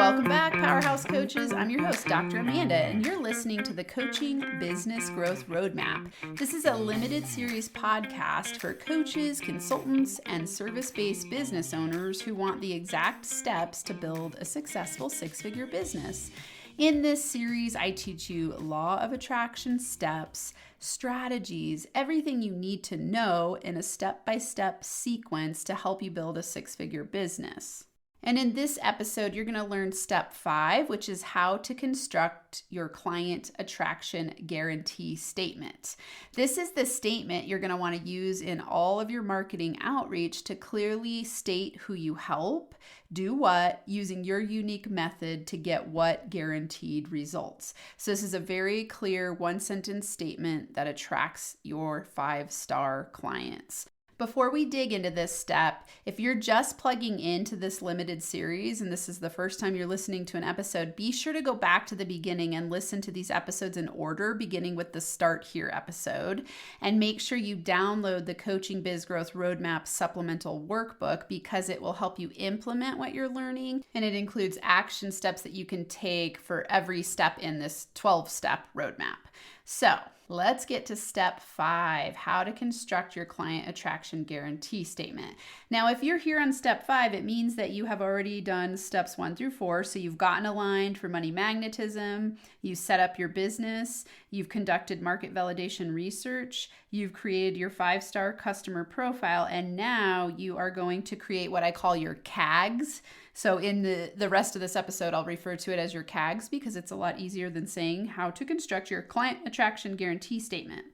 Welcome back, Powerhouse Coaches. I'm your host, Dr. Amanda, and you're listening to the Coaching Business Growth Roadmap. This is a limited series podcast for coaches, consultants, and service-based business owners who want the exact steps to build a successful six-figure business. In this series, I teach you law of attraction steps, strategies, everything you need to know in a step-by-step sequence to help you build a six-figure business. And in this episode, you're going to learn step 5, which is how to construct your client attraction guarantee statement. This is the statement you're going to want to use in all of your marketing outreach to clearly state who you help, do what, using your unique method to get what guaranteed results. So this is a very clear one-sentence statement that attracts your 5-star clients. Before we dig into this step, if you're just plugging into this limited series and this is the first time you're listening to an episode, be sure to go back to the beginning and listen to these episodes in order, beginning with the Start Here episode. And make sure you download the Coaching Biz Growth Roadmap supplemental workbook because it will help you implement what you're learning. And it includes action steps that you can take for every step in this 12-step roadmap. So let's get to step 5, how to construct your client attraction guarantee statement. Now, if you're here on step 5, it means that you have already done steps 1 through 4. So you've gotten aligned for money magnetism, you set up your business, you've conducted market validation research, you've created your 5-star customer profile, and now you are going to create what I call your CAGs. So in the rest of this episode, I'll refer to it as your CAGs because it's a lot easier than saying how to construct your client attraction guarantee statement.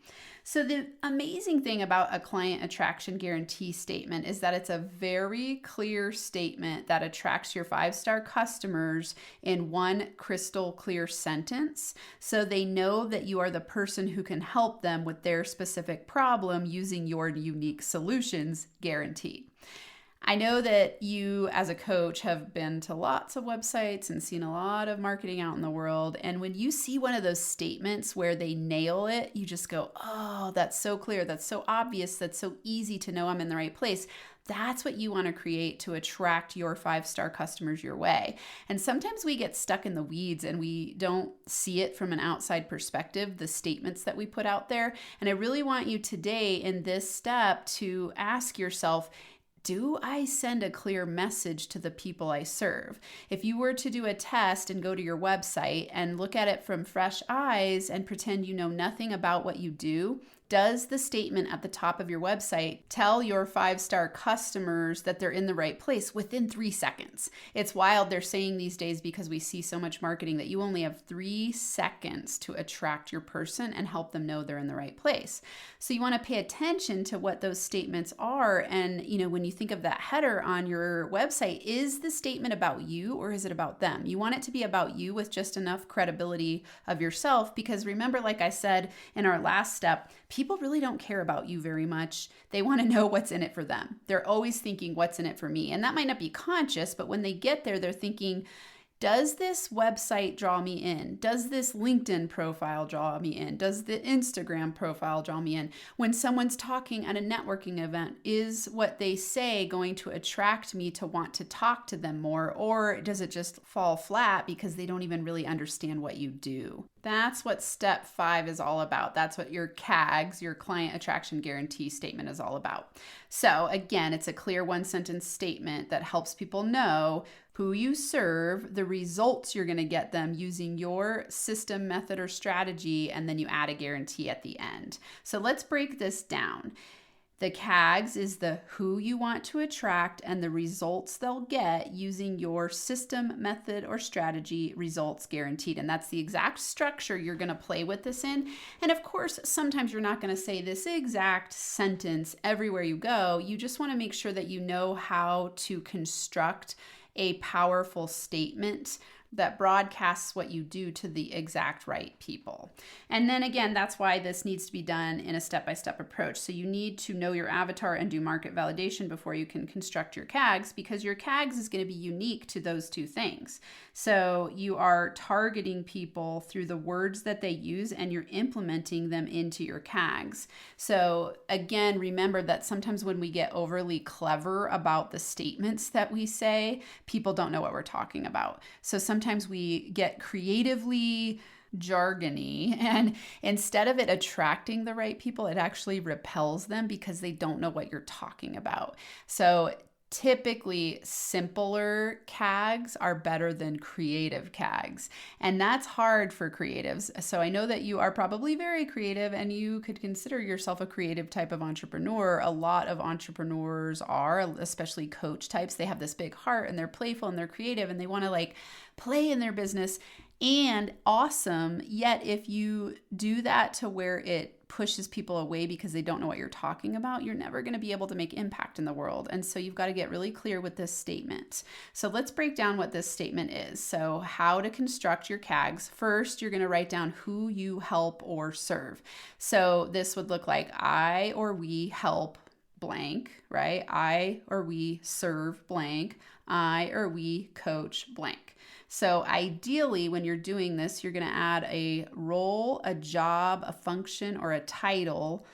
So the amazing thing about a client attraction guarantee statement is that it's a very clear statement that attracts your 5-star customers in one crystal clear sentence. So they know that you are the person who can help them with their specific problem using your unique solutions, guaranteed. I know that you as a coach have been to lots of websites and seen a lot of marketing out in the world. And when you see one of those statements where they nail it, you just go, oh, that's so clear. That's so obvious. That's so easy to know I'm in the right place. That's what you want to create to attract your 5-star customers your way. And sometimes we get stuck in the weeds and we don't see it from an outside perspective, the statements that we put out there. And I really want you today in this step to ask yourself, do I send a clear message to the people I serve? If you were to do a test and go to your website and look at it from fresh eyes and pretend you know nothing about what you do, does the statement at the top of your website tell your 5-star customers that they're in the right place within 3 seconds? It's wild they're saying these days because we see so much marketing that you only have 3 seconds to attract your person and help them know they're in the right place. So you want to pay attention to what those statements are. And, when you think of that header on your website, is the statement about you or is it about them? You want it to be about you with just enough credibility of yourself because remember, like I said in our last step, people really don't care about you very much. They want to know what's in it for them. They're always thinking, what's in it for me? And that might not be conscious, but when they get there, they're thinking, does this website draw me in? Does this LinkedIn profile draw me in? Does the Instagram profile draw me in? When someone's talking at a networking event, is what they say going to attract me to want to talk to them more? Or does it just fall flat because they don't even really understand what you do? That's what step 5 is all about. That's what your CAGs, your client attraction guarantee statement, is all about. So again, it's a clear one-sentence statement that helps people know who you serve, the results you're going to get them using your system, method, or strategy, and then you add a guarantee at the end. So let's break this down. The CAGs is the who you want to attract and the results they'll get using your system, method, or strategy, results guaranteed. And that's the exact structure you're going to play with this in. And of course, sometimes you're not going to say this exact sentence everywhere you go. You just want to make sure that you know how to construct a powerful statement that broadcasts what you do to the exact right people. And then again, that's why this needs to be done in a step-by-step approach. So you need to know your avatar and do market validation before you can construct your CAGs, because your CAGs is going to be unique to those two things. So you are targeting people through the words that they use, and you're implementing them into your CAGs. So again, remember that sometimes when we get overly clever about the statements that we say, people don't know what we're talking about. So sometimes we get creatively jargony, and instead of it attracting the right people, it actually repels them because they don't know what you're talking about. So typically simpler CAGs are better than creative CAGs, and that's hard for creatives. So I know that you are probably very creative and you could consider yourself a creative type of entrepreneur. A lot of entrepreneurs are, especially coach types. They have this big heart and they're playful and they're creative and they want to like play in their business. And awesome. Yet if you do that to where it pushes people away because they don't know what you're talking about, you're never going to be able to make impact in the world. And so you've got to get really clear with this statement. So let's break down what this statement is. So how to construct your CAGs. First, you're going to write down who you help or serve. So this would look like I or we help blank, right? I or we serve blank. I or we coach blank. So ideally, when you're doing this, you're going to add a role, a job, a function, or a title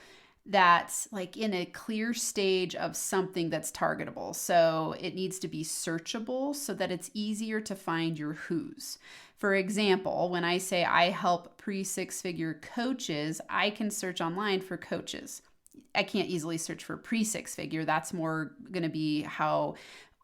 that's like in a clear stage of something that's targetable. So it needs to be searchable so that it's easier to find your who's. For example, when I say I help pre-six-figure coaches, I can search online for coaches. I can't easily search for pre-six-figure. That's more going to be how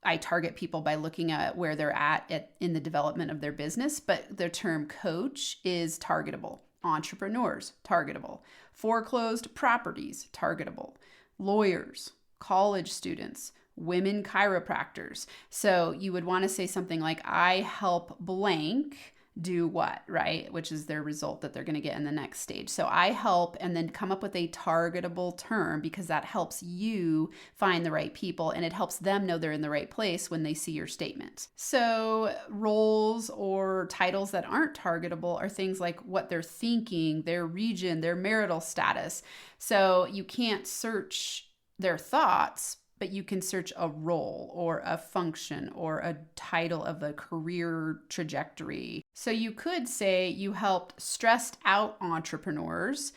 I target people by looking at where they're at in the development of their business, but the term coach is targetable. Entrepreneurs, targetable. Foreclosed properties, targetable. Lawyers, college students, women chiropractors. So you would want to say something like, I help blank do what, right? Which is their result that they're going to get in the next stage. So I help, and then come up with a targetable term, because that helps you find the right people and it helps them know they're in the right place when they see your statement. So roles or titles that aren't targetable are things like what they're thinking, their region, their marital status. So you can't search their thoughts, but you can search a role or a function or a title of a career trajectory. So you could say you helped stressed out entrepreneurs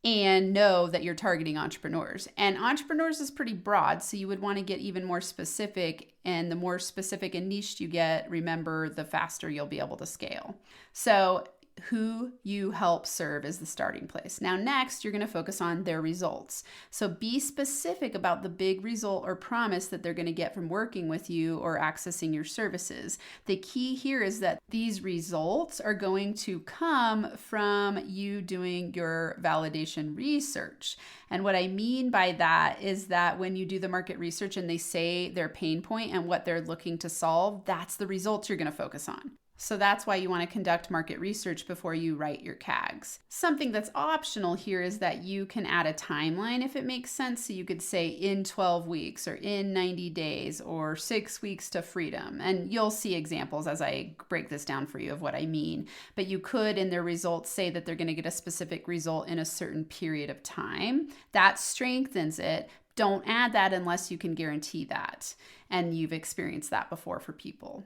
and know that you're targeting entrepreneurs. And entrepreneurs is pretty broad, so you would want to get even more specific. And the more specific and niche you get, remember, the faster you'll be able to scale. So who you help serve is the starting place. Now, next, you're going to focus on their results. So be specific about the big result or promise that they're going to get from working with you or accessing your services. The key here is that these results are going to come from you doing your validation research. And what I mean by that is that when you do the market research and they say their pain point and what they're looking to solve, that's the results you're going to focus on. So that's why you want to conduct market research before you write your CAGs. Something that's optional here is that you can add a timeline if it makes sense. So you could say in 12 weeks or in 90 days or 6 weeks to freedom. And you'll see examples as I break this down for you of what I mean. But you could, in their results, say that they're going to get a specific result in a certain period of time. That strengthens it. Don't add that unless you can guarantee that. And you've experienced that before for people.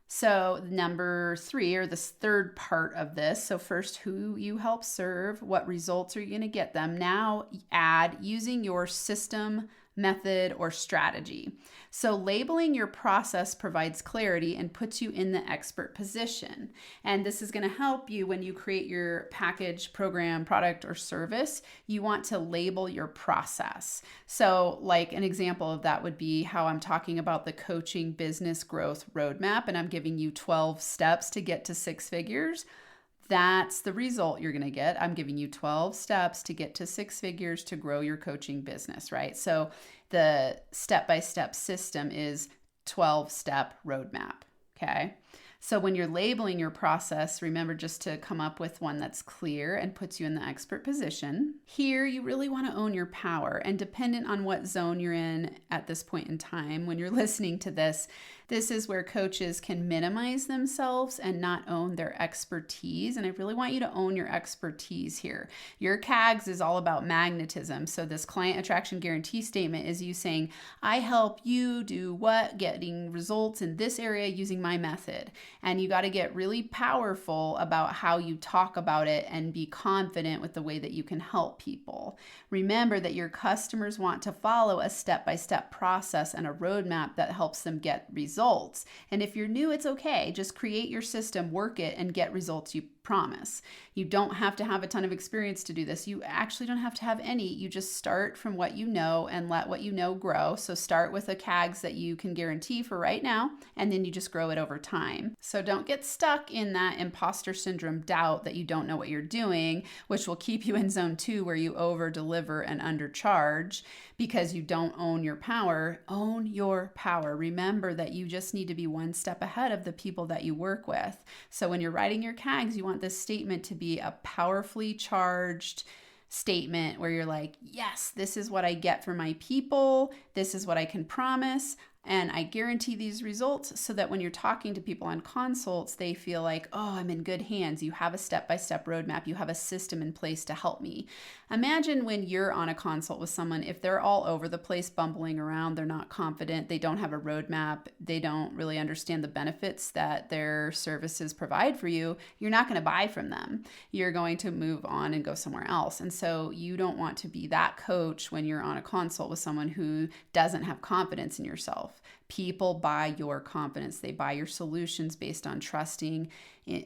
So number 3, or this third part of this. So first, who you help serve, what results are you going to get them? Now add using your system, method, or strategy. So labeling your process provides clarity and puts you in the expert position. And this is going to help you when you create your package, program, product, or service. You want to label your process. So like an example of that would be how I'm talking about the coaching business growth roadmap, and I'm giving you 12 steps to get to 6 figures. That's the result you're going to get. I'm giving you 12 steps to get to 6 figures to grow your coaching business, right? So the step-by-step system is 12-step roadmap, okay? So when you're labeling your process, remember just to come up with one that's clear and puts you in the expert position. Here, you really want to own your power, and dependent on what zone you're in at this point in time, when you're listening to this, This is where coaches can minimize themselves and not own their expertise. And I really want you to own your expertise here. Your CAGS is all about magnetism. So this client attraction guarantee statement is you saying, I help you do what? Getting results in this area using my method. And you got to get really powerful about how you talk about it and be confident with the way that you can help people. Remember that your customers want to follow a step-by-step process and a roadmap that helps them get results. And if you're new, it's okay. Just create your system, work it, and get results you promise. You don't have to have a ton of experience to do this. You actually don't have to have any. You just start from what you know and let what you know grow. So start with a CAGS that you can guarantee for right now, and then you just grow it over time. So don't get stuck in that imposter syndrome doubt that you don't know what you're doing, which will keep you in zone 2 where you over deliver and undercharge because you don't own your power. Own your power. Remember that you just need to be one step ahead of the people that you work with. So when you're writing your CAGS, you want this statement to be a powerfully charged statement where you're like, yes, this is what I get for my people. This is what I can promise. And I guarantee these results so that when you're talking to people on consults, they feel like, oh, I'm in good hands. You have a step-by-step roadmap. You have a system in place to help me. Imagine when you're on a consult with someone, if they're all over the place, bumbling around, they're not confident, they don't have a roadmap, they don't really understand the benefits that their services provide for you, you're not going to buy from them. You're going to move on and go somewhere else. And so you don't want to be that coach when you're on a consult with someone who doesn't have confidence in yourself. People buy your confidence. They buy your solutions based on trusting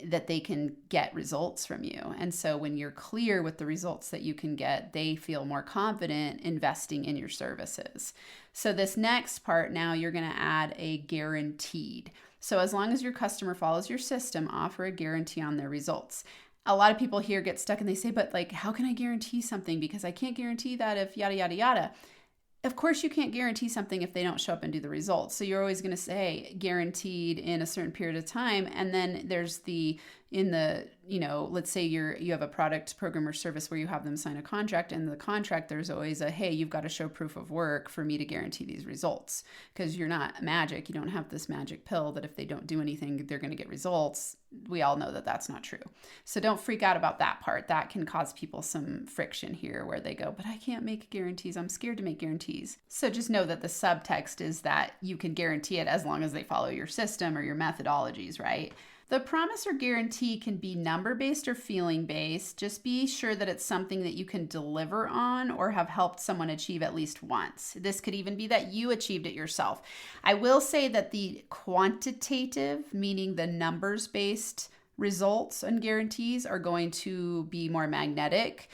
that they can get results from you. And so when you're clear with the results that you can get, they feel more confident investing in your services. So this next part now, you're going to add a guaranteed. So as long as your customer follows your system, offer a guarantee on their results. A lot of people here get stuck and they say, but like, how can I guarantee something? Because I can't guarantee that if yada, yada, yada. Of course, you can't guarantee something if they don't show up and do the results. So you're always going to say guaranteed in a certain period of time. And then there's let's say you have a product, program, or service where you have them sign a contract. And in the contract, there's always hey, you've got to show proof of work for me to guarantee these results. Because you're not magic. You don't have this magic pill that if they don't do anything, they're going to get results. We all know that that's not true. So don't freak out about that part. That can cause people some friction here where they go, but I can't make guarantees. I'm scared to make guarantees. So just know that the subtext is that you can guarantee it as long as they follow your system or your methodologies, right? The promise or guarantee can be number-based or feeling-based. Just be sure that it's something that you can deliver on or have helped someone achieve at least once. This could even be that you achieved it yourself. I will say that the quantitative, meaning the numbers-based results and guarantees, are going to be more magnetic.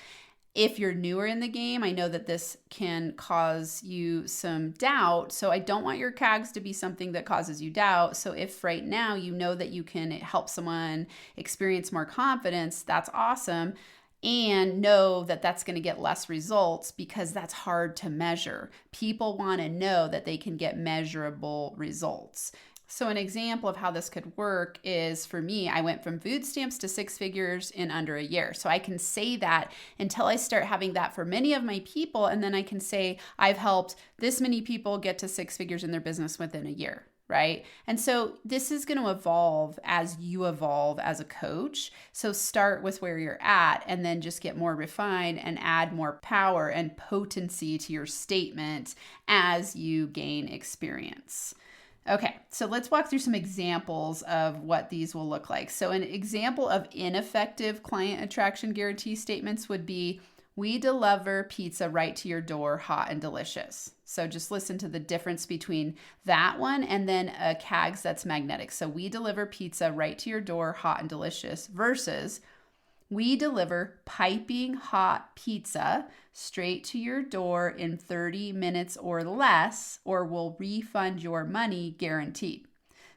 If you're newer in the game, I know that this can cause you some doubt. So I don't want your CAGS to be something that causes you doubt. So if right now you know that you can help someone experience more confidence, that's awesome. And know that that's going to get less results because that's hard to measure. People want to know that they can get measurable results. So an example of how this could work is, for me, I went from food stamps to 6 figures in under a year. So I can say that until I start having that for many of my people. And then I can say, I've helped this many people get to 6 figures in their business within a year, right? And so this is going to evolve as you evolve as a coach. So start with where you're at and then just get more refined and add more power and potency to your statement as you gain experience. Okay, so let's walk through some examples of what these will look like. So an example of ineffective client attraction guarantee statements would be, we deliver pizza right to your door, hot and delicious. So just listen to the difference between that one and then a CAGS that's magnetic. So we deliver pizza right to your door, hot and delicious, versus we deliver piping hot pizza straight to your door in 30 minutes or less, or we'll refund your money guaranteed.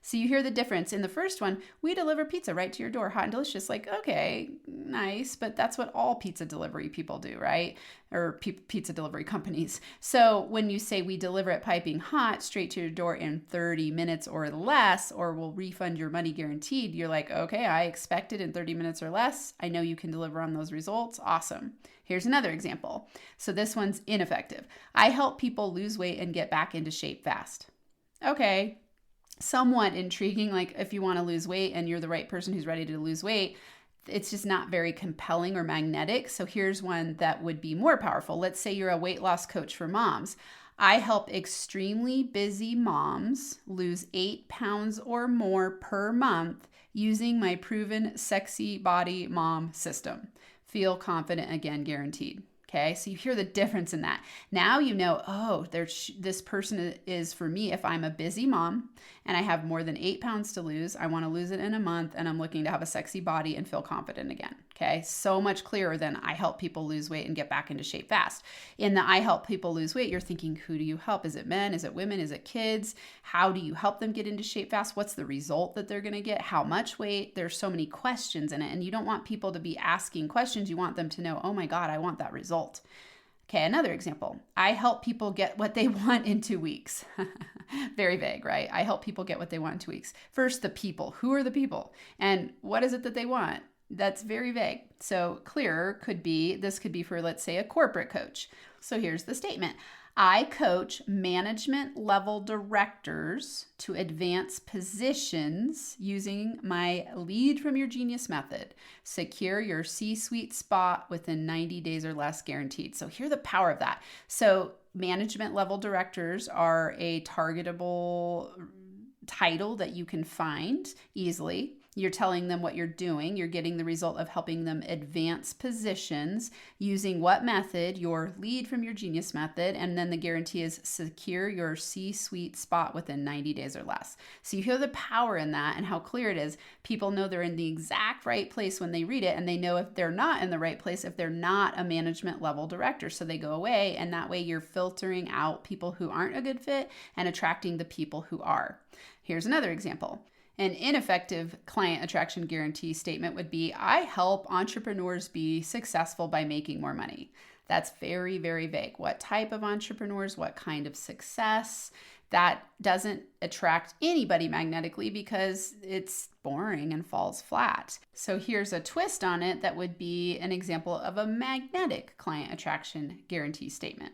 So you hear the difference. In the first one, we deliver pizza right to your door, hot and delicious. Like, okay, nice, but that's what all pizza delivery people do, right? Or pizza delivery companies. So when you say we deliver it piping hot straight to your door in 30 minutes or less, or we'll refund your money guaranteed, you're like, okay, I expect it in 30 minutes or less. I know you can deliver on those results. Awesome. Here's another example. So this one's ineffective. I help people lose weight and get back into shape fast. Okay. somewhat intriguing. Like if you want to lose weight and you're the right person who's ready to lose weight, it's just not very compelling or magnetic. So here's one that would be more powerful. Let's say you're a weight loss coach for moms. I help extremely busy moms lose 8 pounds or more per month using my proven sexy body mom system. Feel confident again, guaranteed. Okay, so you hear the difference in that. Now you know, oh, this person is for me if I'm a busy mom and I have more than 8 pounds to lose. I want to lose it in a month and I'm looking to have a sexy body and feel confident again. Okay, so much clearer than I help people lose weight and get back into shape fast. In the I help people lose weight, you're thinking, who do you help? Is it men? Is it women? Is it kids? How do you help them get into shape fast? What's the result that they're going to get? How much weight? There's so many questions in it, and you don't want people to be asking questions. You want them to know, oh my God, I want that result. Okay, another example. I help people get what they want in 2 weeks. Very vague, right? I help people get what they want in 2 weeks. First, the people. Who are the people? And what is it that they want? That's very vague. So clearer could be, this could be for, let's say, a corporate coach. So here's the statement. I coach management level directors to advance positions using my lead from your genius method. Secure your C-suite spot within 90 days or less, guaranteed. So hear the power of that. So management level directors are a targetable title that you can find easily. You're telling them what you're doing. You're getting the result of helping them advance positions using what method? Your lead from your genius method. And then the guarantee is secure your C-suite spot within 90 days or less. So you hear the power in that and how clear it is. People know they're in the exact right place when they read it, and they know if they're not in the right place if they're not a management level director. So they go away, and that way you're filtering out people who aren't a good fit and attracting the people who are. Here's another example. An ineffective client attraction guarantee statement would be, I help entrepreneurs be successful by making more money. That's very, very vague. What type of entrepreneurs? What kind of success? That doesn't attract anybody magnetically because it's boring and falls flat. So here's a twist on it that would be an example of a magnetic client attraction guarantee statement.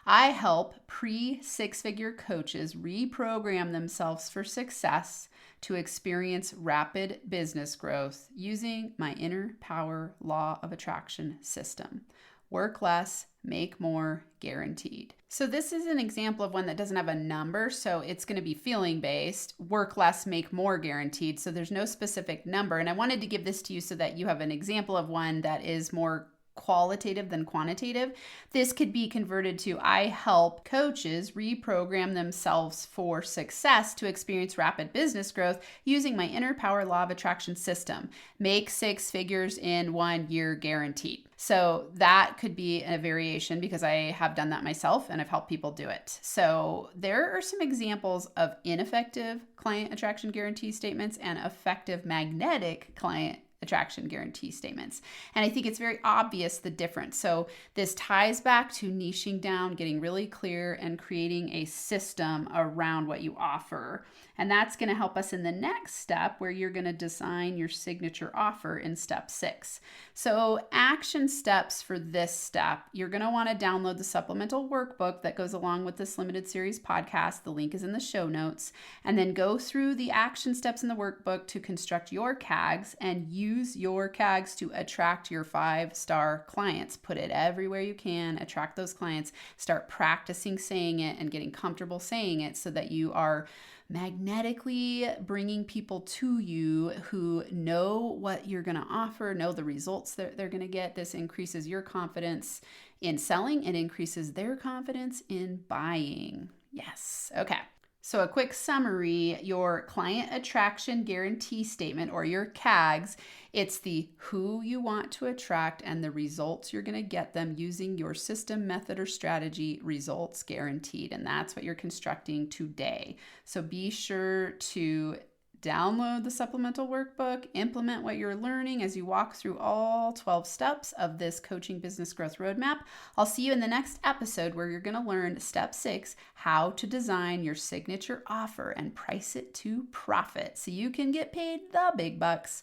I help pre-six-figure coaches reprogram themselves for success to experience rapid business growth using my inner power law of attraction system. Work less, make more, guaranteed. So this is an example of one that doesn't have a number, so it's going to be feeling based. Work less, make more, guaranteed. So there's no specific number. And I wanted to give this to you so that you have an example of one that is more qualitative than quantitative. This could be converted to, I help coaches reprogram themselves for success to experience rapid business growth using my inner power law of attraction system. Make 6 figures in 1 year, guaranteed. So that could be a variation because I have done that myself and I've helped people do it. So there are some examples of ineffective client attraction guarantee statements and effective magnetic client attraction guarantee statements. And I think it's very obvious the difference. So this ties back to niching down, getting really clear, and creating a system around what you offer. And that's going to help us in the next step where you're going to design your signature offer in step 6. So action steps for this step, you're going to want to download the supplemental workbook that goes along with this limited series podcast. The link is in the show notes. And then go through the action steps in the workbook to construct your CAGs and use your CAGs to attract your 5-star clients. Put it everywhere you can, attract those clients, start practicing saying it and getting comfortable saying it so that you are magnetically bringing people to you who know what you're going to offer, know the results that they're going to get. This increases your confidence in selling. It increases their confidence in buying. Yes. Okay. So a quick summary, your client attraction guarantee statement or your CAGs, it's the who you want to attract and the results you're going to get them using your system, method, or strategy, results guaranteed. And that's what you're constructing today. So be sure to download the supplemental workbook, implement what you're learning as you walk through all 12 steps of this coaching business growth roadmap. I'll see you in the next episode where you're going to learn step 6, how to design your signature offer and price it to profit so you can get paid the big bucks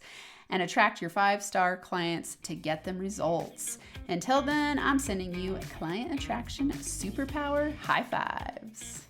and attract your 5-star clients to get them results. Until then, I'm sending you client attraction superpower high fives.